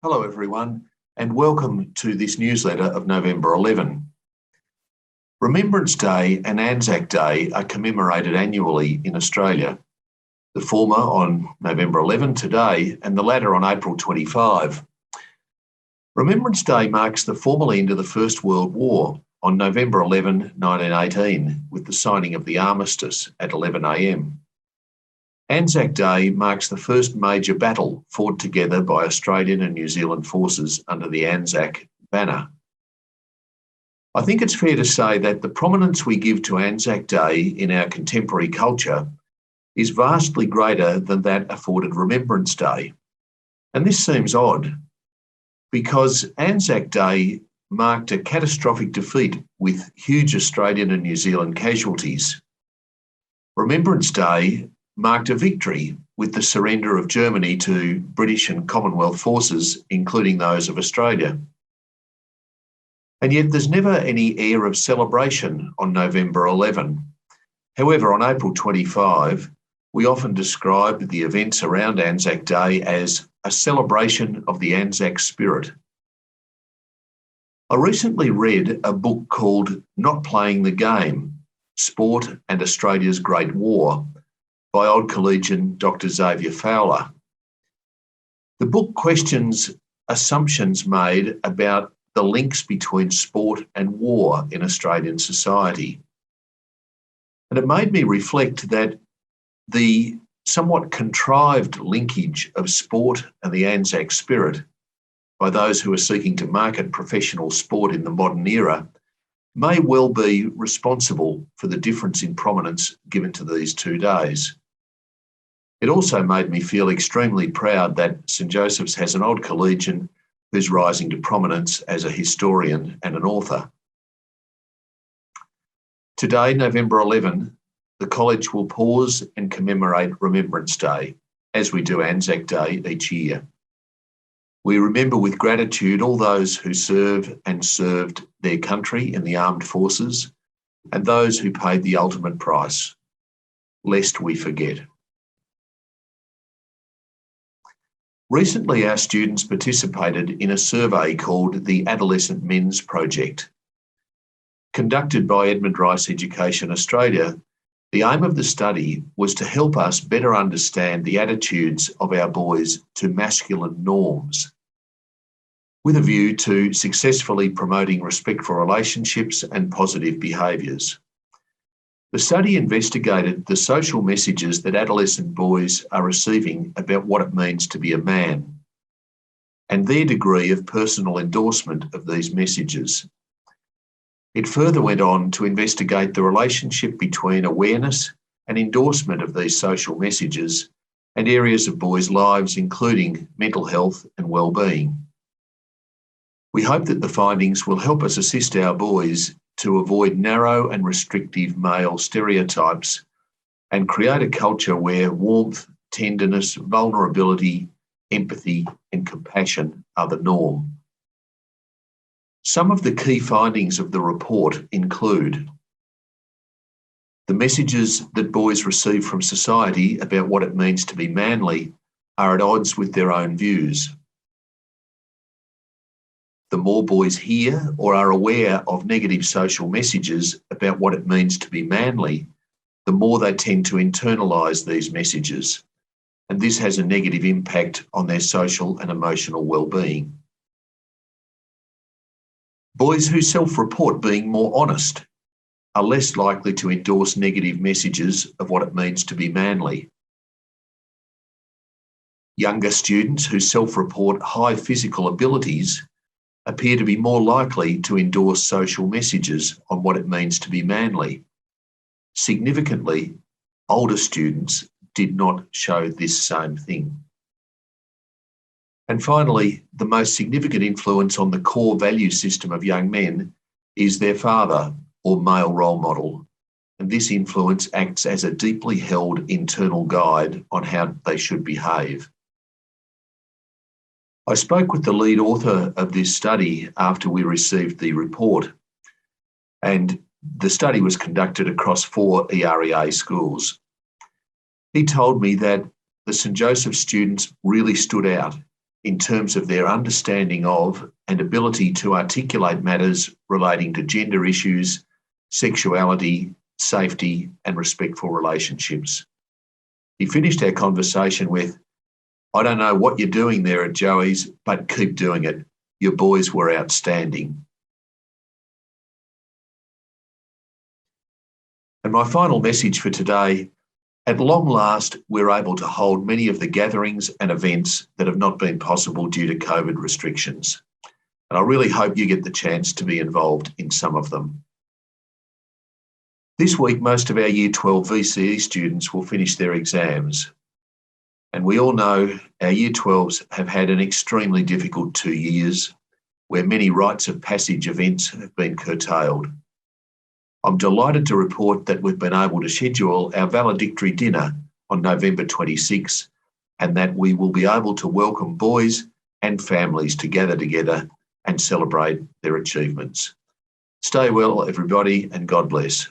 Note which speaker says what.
Speaker 1: Hello everyone, and welcome to this newsletter of November 11. Remembrance Day and Anzac Day are commemorated annually in Australia, the former on November 11 today and the latter on April 25. Remembrance Day marks the formal end of the First World War on November 11, 1918, with the signing of the armistice at 11 a.m. Anzac Day marks the first major battle fought together by Australian and New Zealand forces under the Anzac banner. I think it's fair to say that the prominence we give to Anzac Day in our contemporary culture is vastly greater than that afforded Remembrance Day. And this seems odd, because Anzac Day marked a catastrophic defeat with huge Australian and New Zealand casualties. Remembrance Day marked a victory with the surrender of Germany to British and Commonwealth forces, including those of Australia. And yet there's never any air of celebration on November 11. However, on April 25, we often describe the events around Anzac Day as a celebration of the Anzac spirit. I recently read a book called Not Playing the Game: Sport and Australia's Great War by old collegian Dr. Xavier Fowler. The book questions assumptions made about the links between sport and war in Australian society. And it made me reflect that the somewhat contrived linkage of sport and the Anzac spirit by those who are seeking to market professional sport in the modern era may well be responsible for the difference in prominence given to these 2 days. It also made me feel extremely proud that St Joseph's has an old collegian who's rising to prominence as a historian and an author. Today, November 11, the college will pause and commemorate Remembrance Day, as we do Anzac Day each year. We remember with gratitude all those who serve and served their country in the armed forces and those who paid the ultimate price, lest we forget. Recently, our students participated in a survey called the Adolescent Men's Project. Conducted by Edmund Rice Education Australia, the aim of the study was to help us better understand the attitudes of our boys to masculine norms, with a view to successfully promoting respectful relationships and positive behaviours. The study investigated the social messages that adolescent boys are receiving about what it means to be a man, and their degree of personal endorsement of these messages. It further went on to investigate the relationship between awareness and endorsement of these social messages and areas of boys' lives, including mental health and well-being. We hope that the findings will help us assist our boys to avoid narrow and restrictive male stereotypes and create a culture where warmth, tenderness, vulnerability, empathy, and compassion are the norm. Some of the key findings of the report include the messages that boys receive from society about what it means to be manly are at odds with their own views. The more boys hear or are aware of negative social messages about what it means to be manly, the more they tend to internalise these messages, and this has a negative impact on their social and emotional well-being. Boys who self-report being more honest are less likely to endorse negative messages of what it means to be manly. Younger students who self-report high physical abilities appear to be more likely to endorse social messages on what it means to be manly. Significantly, older students did not show this same thing. And finally, the most significant influence on the core value system of young men is their father or male role model, and this influence acts as a deeply held internal guide on how they should behave. I spoke with the lead author of this study after we received the report, and the study was conducted across 4 EREA schools. He told me that the St Joseph students really stood out in terms of their understanding of and ability to articulate matters relating to gender issues, sexuality, safety, and respectful relationships. He finished our conversation with, "I don't know what you're doing there at Joey's, but keep doing it. Your boys were outstanding." And my final message for today, at long last, we're able to hold many of the gatherings and events that have not been possible due to COVID restrictions. And I really hope you get the chance to be involved in some of them. This week, most of our Year 12 VCE students will finish their exams. And we all know our Year 12s have had an extremely difficult 2 years where many rites of passage events have been curtailed. I'm delighted to report that we've been able to schedule our Valedictory Dinner on November 26, and that we will be able to welcome boys and families to gather together and celebrate their achievements. Stay well, everybody, and God bless.